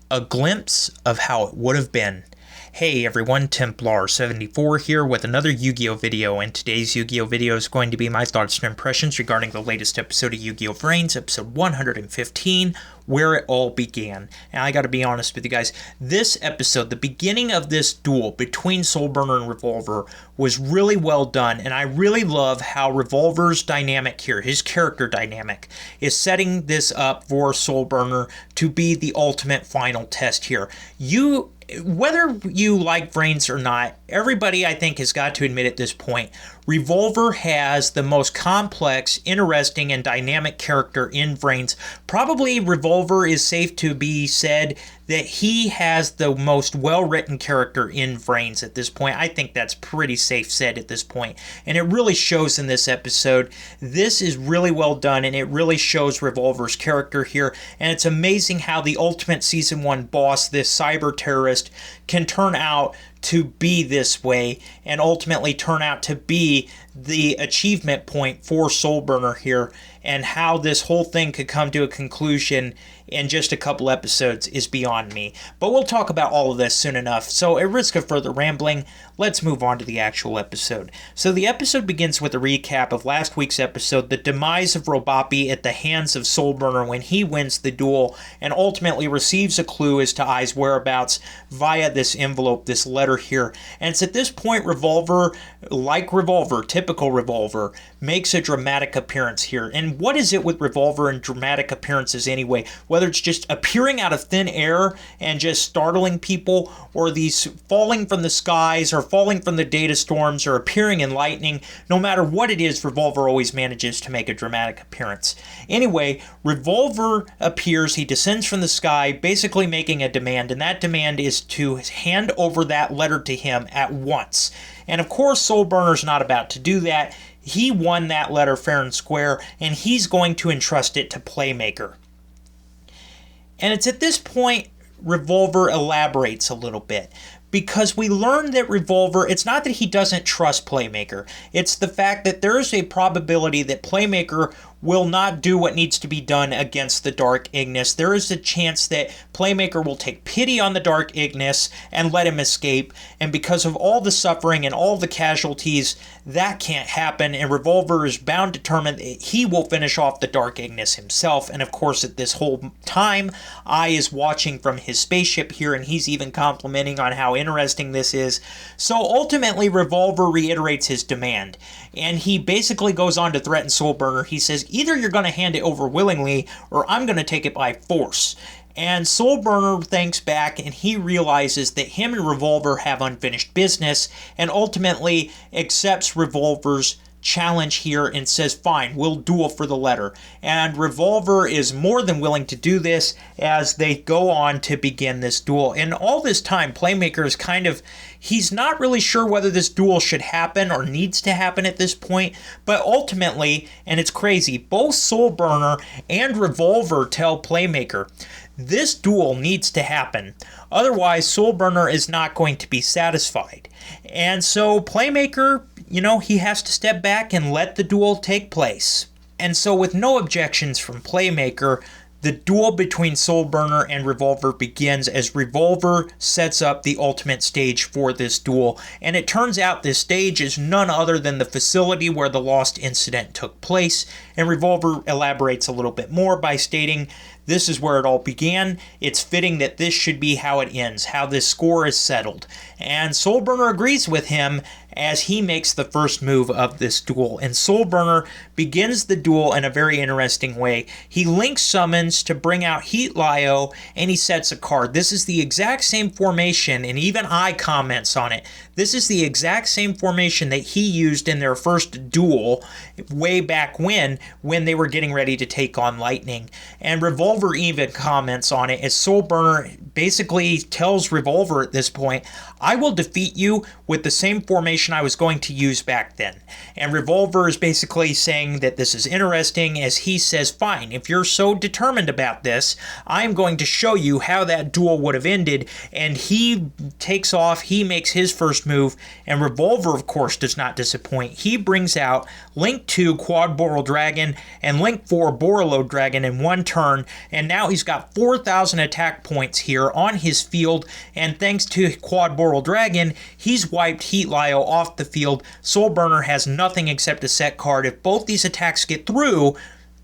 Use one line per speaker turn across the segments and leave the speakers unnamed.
A glimpse of how it would have been. Hey everyone, Templar74 here with another Yu-Gi-Oh video, and today's Yu-Gi-Oh video is going to be my thoughts and impressions regarding the latest episode of Yu-Gi-Oh VRAINS, episode 115, Where It All Began. And I gotta be honest with you guys, this episode, the beginning of this duel between Soulburner and Revolver was really well done, and I really love how Revolver's dynamic here, his character dynamic, is setting this up for Soulburner to be the ultimate final test here. Whether you like VRAINS or not, everybody I think has got to admit at this point, Revolver has the most complex, interesting, and dynamic character in VRAINS. Probably Revolver is safe to be said that he has the most well-written character in VRAINS at this point. I think that's pretty safe said at this point. And it really shows in this episode. This is really well done, and it really shows Revolver's character here. And it's amazing how the ultimate Season 1 boss, this cyber terrorist, can turn out to be this way and ultimately turn out to be the achievement point for Soulburner here, and how this whole thing could come to a conclusion in just a couple episodes is beyond me. But we'll talk about all of this soon enough, so at risk of further rambling, let's move on to the actual episode. So the episode begins with a recap of last week's episode, the demise of Robapi at the hands of Soulburner when he wins the duel and ultimately receives a clue as to Ai's whereabouts via this envelope, this letter here. And it's at this point Revolver, like Revolver, typical Revolver, makes a dramatic appearance here. And what is it with Revolver and dramatic appearances anyway? Whether it's just appearing out of thin air and just startling people, or these falling from the skies, or falling from the data storms, or appearing in lightning, no matter what it is, Revolver always manages to make a dramatic appearance. Anyway, Revolver appears, he descends from the sky, basically making a demand, and that demand is to hand over that letter to him at once. And of course, Soulburner's not about to do that. He won that letter fair and square, and he's going to entrust it to Playmaker. And it's at this point Revolver elaborates a little bit, because we learn that Revolver, it's not that he doesn't trust Playmaker, it's the fact that there is a probability that Playmaker will not do what needs to be done against the Dark Ignis. There is a chance that Playmaker will take pity on the Dark Ignis and let him escape, and because of all the suffering and all the casualties, that can't happen, and Revolver is bound determined that he will finish off the Dark Ignis himself. And of course, at this whole time, Ai is watching from his spaceship here, and he's even complimenting on how interesting this is. So ultimately, Revolver reiterates his demand, and he basically goes on to threaten Soulburner. He says, either you're going to hand it over willingly, or I'm going to take it by force. And Soulburner thinks back, and he realizes that him and Revolver have unfinished business, and ultimately accepts Revolver's challenge here and says, fine, we'll duel for the letter. And Revolver is more than willing to do this as they go on to begin this duel. And all this time, Playmaker is he's not really sure whether this duel should happen or needs to happen at this point, but ultimately, and it's crazy, both Soulburner and Revolver tell Playmaker, this duel needs to happen. Otherwise, Soulburner is not going to be satisfied. And so Playmaker, he has to step back and let the duel take place. And so with no objections from Playmaker, the duel between Soulburner and Revolver begins as Revolver sets up the ultimate stage for this duel. And it turns out this stage is none other than the facility where the Lost incident took place. And Revolver elaborates a little bit more by stating, this is where it all began. It's fitting that this should be how it ends, how this score is settled. And Soulburner agrees with him as he makes the first move of this duel. And Soulburner begins the duel in a very interesting way. He links summons to bring out Heat Lyo, and he sets a card. This is the exact same formation, and even Ai comments on it. This is the exact same formation that he used in their first duel way back when they were getting ready to take on Lightning. And Revolver even comments on it as Soulburner basically tells Revolver at this point, I will defeat you with the same formation I was going to use back then. And Revolver is basically saying that this is interesting, as he says, fine, if you're so determined about this, I'm going to show you how that duel would have ended. And he takes off, he makes his first move, and Revolver, of course, does not disappoint. He brings out Link 2 Quad Boral Dragon and Link 4 Borreload Dragon in one turn, and now he's got 4,000 attack points here on his field, and thanks to Quad Boral Dragon, he's wiped Heat Lyo off the field. Soul Burner has nothing except a set card. If both these attacks get through,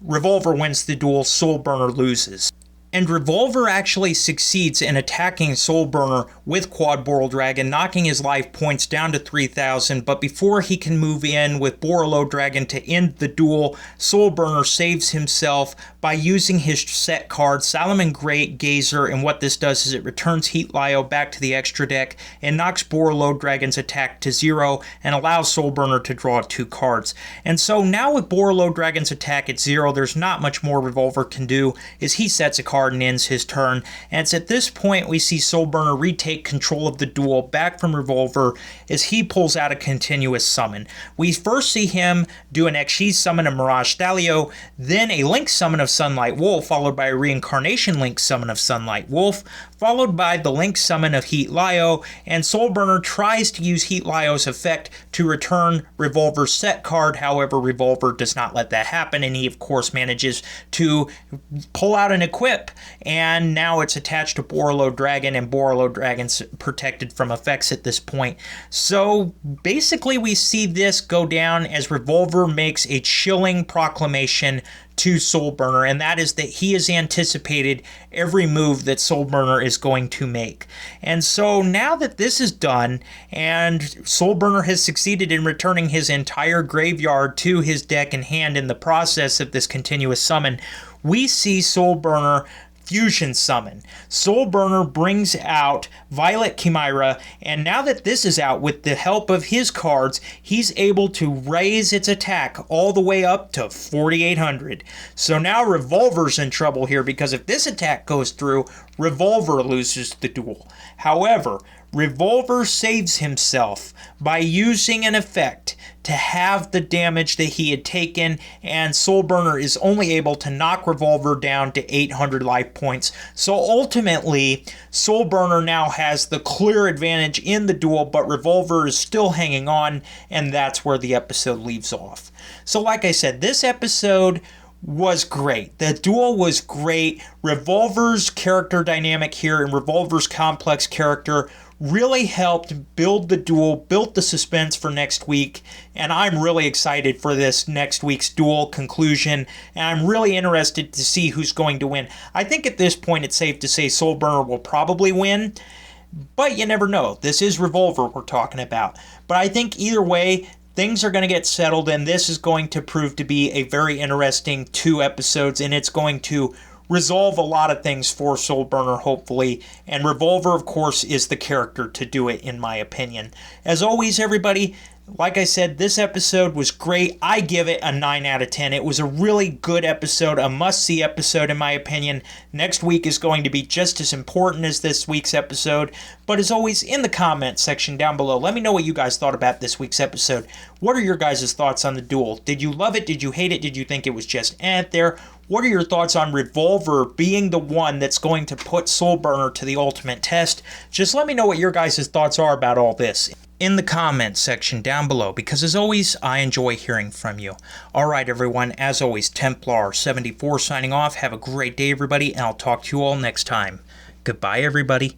Revolver wins the duel, Soul Burner loses. And Revolver actually succeeds in attacking Soul Burner with Quad Boral Dragon, knocking his life points down to 3,000, but before he can move in with Borreload Dragon to end the duel, Soul Burner saves himself by using his set card, Solomon Great Gazer, and what this does is it returns Heat Lyo back to the extra deck and knocks Borreload Dragon's attack to 0 and allows Soul Burner to draw 2 cards. And so now with Borreload Dragon's attack at 0, there's not much more Revolver can do, as he sets a card and ends his turn. And it's at this point we see Soul Burner retake control of the duel back from Revolver as he pulls out a continuous summon. We first see him do an Xyz summon of Mirage Stalio, then a Link summon of Sunlight Wolf, followed by a Reincarnation Link summon of Sunlight Wolf, followed by the Link summon of Heat Lyo, and Soul Burner tries to use Heat Lyo's effect to return Revolver's set card. However, Revolver does not let that happen, and he of course manages to pull out an equip, and now it's attached to Borreload Dragon, and Borreload Dragon's protected from effects at this point. So basically we see this go down as Revolver makes a chilling proclamation to Soul Burner, and that is that he has anticipated every move that Soul Burner is going to make. And so now that this is done, and Soul Burner has succeeded in returning his entire graveyard to his deck and hand in the process of this continuous summon, we see Soul Burner fusion summon. Soul Burner brings out Violet Chimera, and now that this is out, with the help of his cards, he's able to raise its attack all the way up to 4,800. So now Revolver's in trouble here, because if this attack goes through, Revolver loses the duel. However, Revolver saves himself by using an effect to have the damage that he had taken, and Soul Burner is only able to knock Revolver down to 800 life points. So ultimately, Soul Burner now has the clear advantage in the duel, but Revolver is still hanging on, and that's where the episode leaves off. So like I said, this episode was great. The duel was great. Revolver's character dynamic here and Revolver's complex character really helped build the duel, built the suspense for next week, and I'm really excited for this next week's duel conclusion, and I'm really interested to see who's going to win. I think at this point it's safe to say Soul Burner will probably win, but you never know. This is Revolver we're talking about. But I think either way, things are going to get settled, and this is going to prove to be a very interesting 2 episodes, and it's going to resolve a lot of things for Soul Burner, hopefully, and Revolver, of course, is the character to do it, in my opinion. As always, everybody, like I said, this episode was great. I give it a 9 out of 10. It was a really good episode, a must-see episode, in my opinion. Next week is going to be just as important as this week's episode, but as always, in the comments section down below, let me know what you guys thought about this week's episode. What are your guys' thoughts on the duel? Did you love it? Did you hate it? Did you think it was just there? What are your thoughts on Revolver being the one that's going to put Soul Burner to the ultimate test? Just let me know what your guys' thoughts are about all this in the comments section down below, because as always, I enjoy hearing from you. Alright everyone, as always, Templar74 signing off. Have a great day everybody, and I'll talk to you all next time. Goodbye everybody.